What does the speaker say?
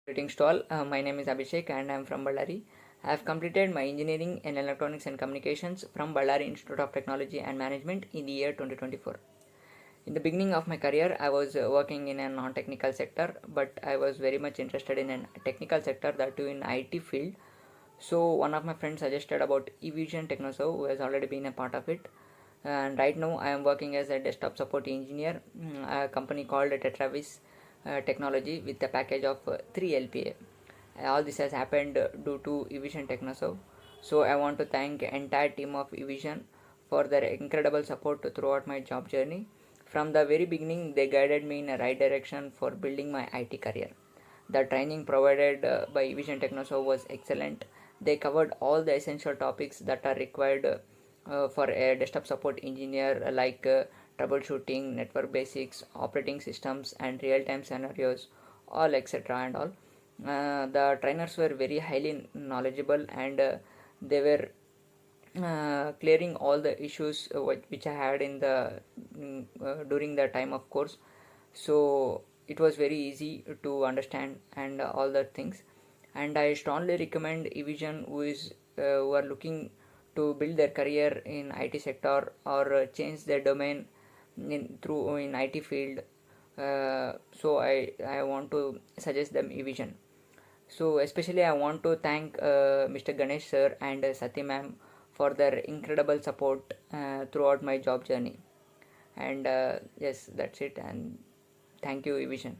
Greetings to all. My name is Abhishek and I am from Ballari. I have completed my engineering in electronics and communications from Ballari Institute of Technology and Management in the year 2024. In the beginning of my career, I was working in a non-technical sector, but I was very much interested in a technical sector, that too in IT field. So one of my friends suggested about Evision Technoserve, who has already been a part of it. And right now I am working as a desktop support engineer, a company called Tetrawiis Technology with a package of 3 LPA. All this has happened due to Evision Technoserve. So I want to thank entire team of Evision for their incredible support throughout my job journey. From the very beginning, they guided me in a right direction for building my IT career. The training provided by Evision Technoserve was excellent. They covered all the essential topics that are required for a desktop support engineer, like troubleshooting, network basics, operating systems, and real-time scenarios, all etc. and all. The trainers were very highly knowledgeable, and they were clearing all the issues which I had in the during the time of course. So it was very easy to understand and all the things. And I strongly recommend Evision who are looking to build their career in IT sector or change their domain in IT field. So I want to suggest them Evision. So especially I want to thank Mr. Ganesh sir and Sati ma'am for their incredible support throughout my job journey. And yes, that's it. And thank you, Evision.